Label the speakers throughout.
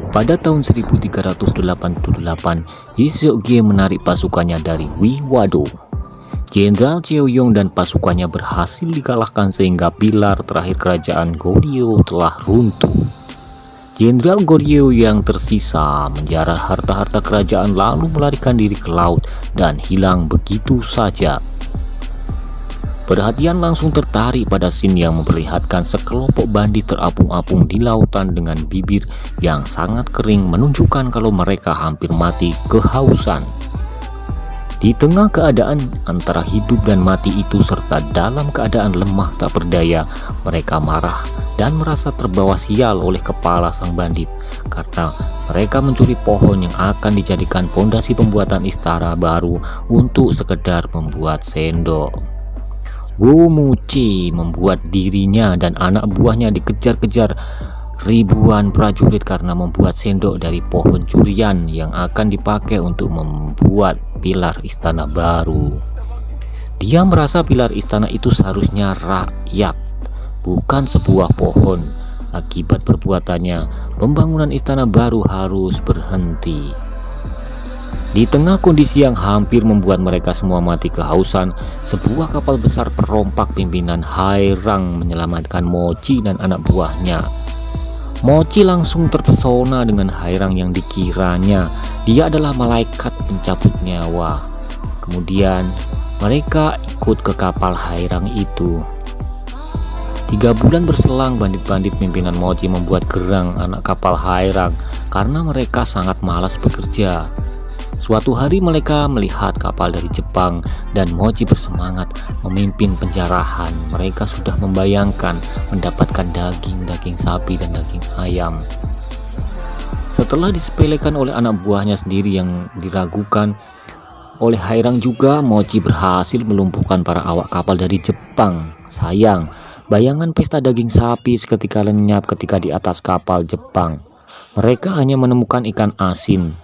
Speaker 1: Pada tahun 1388, Hyeseokgye menarik pasukannya dari Wiwado. Jenderal Cheoyong dan pasukannya berhasil dikalahkan sehingga pilar terakhir kerajaan Goryeo telah runtuh. Jenderal Goryeo yang tersisa menjarah harta-harta kerajaan lalu melarikan diri ke laut dan hilang begitu saja. Perhatian langsung tertarik pada scene yang memperlihatkan sekelompok bandit terapung-apung di lautan dengan bibir yang sangat kering, menunjukkan kalau mereka hampir mati kehausan. Di tengah keadaan antara hidup dan mati itu serta dalam keadaan lemah tak berdaya, mereka marah dan merasa terbawa sial oleh kepala sang bandit karena mereka mencuri pohon yang akan dijadikan pondasi pembuatan istana baru untuk sekedar membuat sendok. Gomuchi membuat dirinya dan anak buahnya dikejar-kejar ribuan prajurit karena membuat sendok dari pohon curian yang akan dipakai untuk membuat pilar istana baru. Dia merasa pilar istana itu seharusnya rakyat, bukan sebuah pohon. Akibat perbuatannya, pembangunan istana baru harus berhenti. Di tengah kondisi yang hampir membuat mereka semua mati kehausan, sebuah kapal besar perompak pimpinan Hairang menyelamatkan Mochi dan anak buahnya. Mochi langsung terpesona dengan Hairang yang dikiranya dia adalah malaikat pencabut nyawa. Kemudian mereka ikut ke kapal Hairang itu. 3 bulan berselang, bandit-bandit pimpinan Mochi membuat gerang anak kapal Hairang karena mereka sangat malas bekerja. Suatu hari mereka melihat kapal dari Jepang dan Mochi bersemangat memimpin penjarahan. Mereka sudah membayangkan mendapatkan daging sapi dan daging ayam. Setelah disepelekan oleh anak buahnya sendiri yang diragukan oleh Hairang juga, Mochi berhasil melumpuhkan para awak kapal dari Jepang. Sayang, bayangan pesta daging sapi seketika lenyap ketika di atas kapal Jepang. Mereka hanya menemukan ikan asin.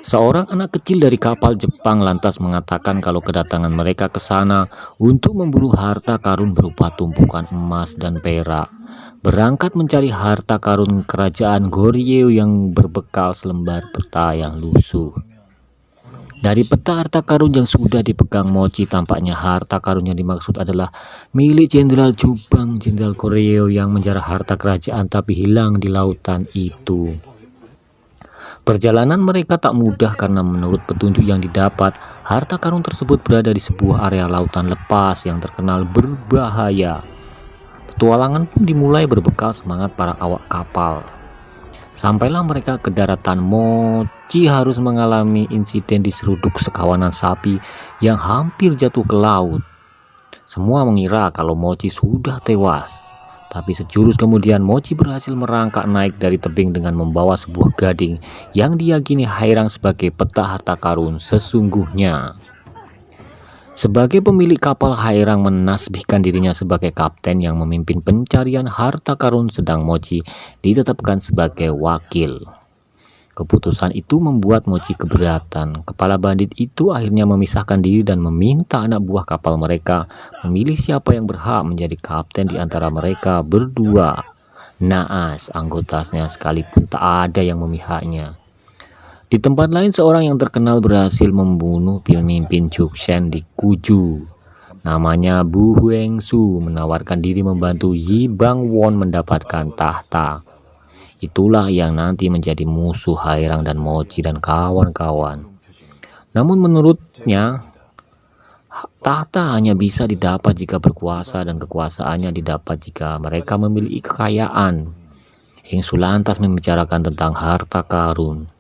Speaker 1: Seorang anak kecil dari kapal Jepang lantas mengatakan kalau kedatangan mereka ke sana untuk memburu harta karun berupa tumpukan emas dan perak. Berangkat mencari harta karun kerajaan Goryeo yang berbekal selembar peta yang lusuh. Dari peta harta karun yang sudah dipegang Mochi, tampaknya harta karun yang dimaksud adalah milik Jenderal Jubang, Jenderal Goryeo yang menjarah harta kerajaan tapi hilang di lautan itu. Perjalanan mereka tak mudah karena menurut petunjuk yang didapat, harta karun tersebut berada di sebuah area lautan lepas yang terkenal berbahaya. Petualangan pun dimulai berbekal semangat para awak kapal. Sampailah mereka ke daratan, Mochi harus mengalami insiden diseruduk sekawanan sapi yang hampir jatuh ke laut. Semua mengira kalau Mochi sudah tewas. Tapi sejurus kemudian Mochi berhasil merangkak naik dari tebing dengan membawa sebuah gading yang diyakini Hairang sebagai peta harta karun sesungguhnya. Sebagai pemilik kapal, Hairang menasbihkan dirinya sebagai kapten yang memimpin pencarian harta karun, sedang Mochi ditetapkan sebagai wakil. Keputusan itu membuat Mochi keberatan. Kepala bandit itu akhirnya memisahkan diri dan meminta anak buah kapal mereka memilih siapa yang berhak menjadi kapten di antara mereka berdua. Naas anggotanya sekalipun tak ada yang memihaknya. Di tempat lain, seorang yang terkenal berhasil membunuh pemimpin Joseon di Guju. Namanya Bu Huangsu, menawarkan diri membantu Yi Bangwon mendapatkan tahta. Itulah yang nanti menjadi musuh Hairang dan Mochi dan kawan-kawan. Namun menurutnya, tahta hanya bisa didapat jika berkuasa dan kekuasaannya didapat jika mereka memiliki kekayaan. Hengsu lantas membicarakan tentang harta karun.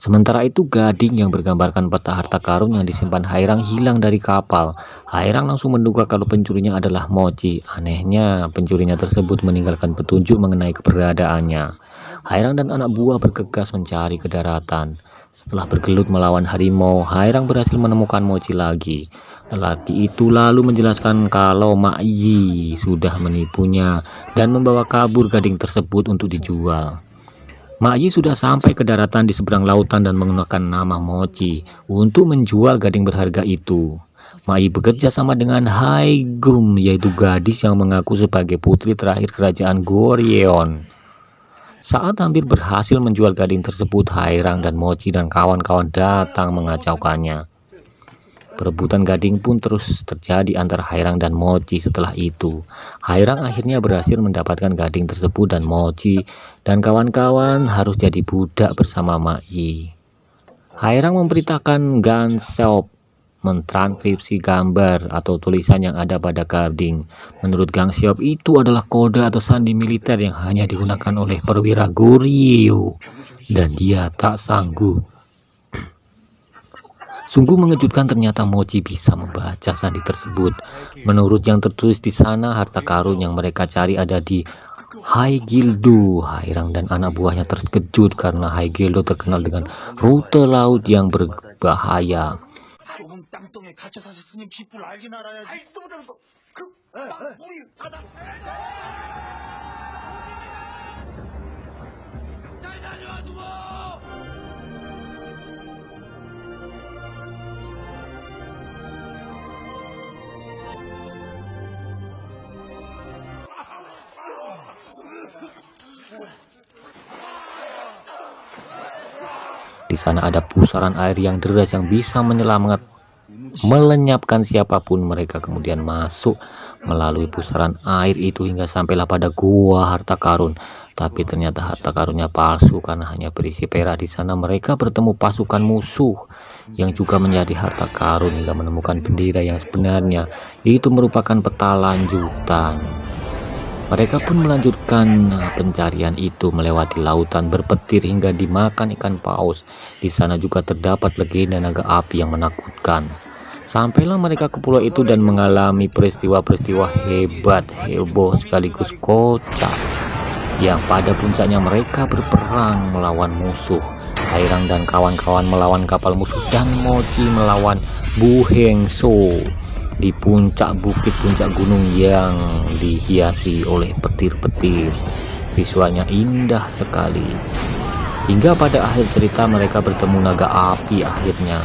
Speaker 1: Sementara itu, gading yang bergambarkan peta harta karun yang disimpan Hairang hilang dari kapal. Hairang langsung menduga kalau pencurinya adalah Mochi. Anehnya, pencurinya tersebut meninggalkan petunjuk mengenai keberadaannya. Hairang dan anak buah bergegas mencari ke daratan. Setelah bergelut melawan harimau, Hairang berhasil menemukan Mochi lagi. Lelaki itu lalu menjelaskan kalau Mak Yi sudah menipunya dan membawa kabur gading tersebut untuk dijual. Mak Yi sudah sampai ke daratan di seberang lautan dan menggunakan nama Mochi untuk menjual gading berharga itu. Mak Yi bekerja sama dengan Haigum, yaitu gadis yang mengaku sebagai putri terakhir kerajaan Goryeo. Saat hampir berhasil menjual gading tersebut, Hairang dan Mochi dan kawan-kawan datang mengacaukannya. Perebutan gading pun terus terjadi antara Hairang dan Mochi. Setelah itu, Hairang akhirnya berhasil mendapatkan gading tersebut dan Mochi dan kawan-kawan harus jadi budak bersama Mak Yi. Hairang memberitakan Ganseop mentranskripsi gambar atau tulisan yang ada pada gading. Menurut Ganseop, itu adalah kode atau sandi militer yang hanya digunakan oleh perwira Goryeo, dan dia tak sanggup. Sungguh mengejutkan, ternyata Mochi bisa membaca sandi tersebut. Menurut yang tertulis di sana, harta karun yang mereka cari ada di Haigildo. Hairang dan anak buahnya terkejut karena Haigildo terkenal dengan rute laut yang berbahaya. Di sana ada pusaran air yang deras yang bisa melenyapkan siapapun. Mereka kemudian masuk melalui pusaran air itu hingga sampailah pada gua harta karun. Tapi ternyata harta karunnya palsu karena hanya berisi perak. Di sana mereka bertemu pasukan musuh yang juga menjadi harta karun hingga menemukan bendera yang sebenarnya. Itu merupakan peta lanjutan. Mereka pun melanjutkan pencarian itu melewati lautan berpetir hingga dimakan ikan paus. Di sana juga terdapat legenda naga api yang menakutkan. Sampailah mereka ke pulau itu dan mengalami peristiwa-peristiwa hebat, heboh sekaligus kocak, yang pada puncaknya mereka berperang melawan musuh. Hairang dan kawan-kawan melawan kapal musuh dan Mochi melawan Bu Hengso di puncak bukit, puncak gunung yang dihiasi oleh petir-petir. Visualnya indah sekali. Hingga pada akhir cerita mereka bertemu naga api akhirnya.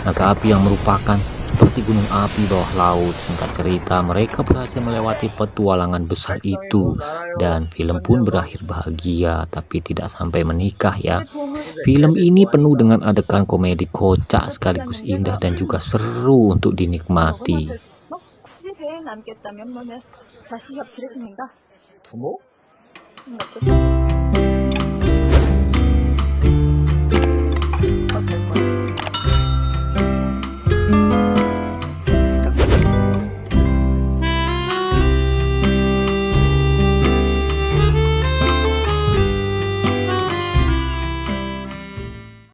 Speaker 1: Naga api yang merupakan seperti gunung api bawah laut. Singkat cerita, mereka berhasil melewati petualangan besar itu dan film pun berakhir bahagia, tapi tidak sampai menikah ya. Film ini penuh dengan adegan komedi kocak sekaligus indah dan juga seru untuk dinikmati.
Speaker 2: 남겠다면 너는 다시 협치를 듣는가? 부모?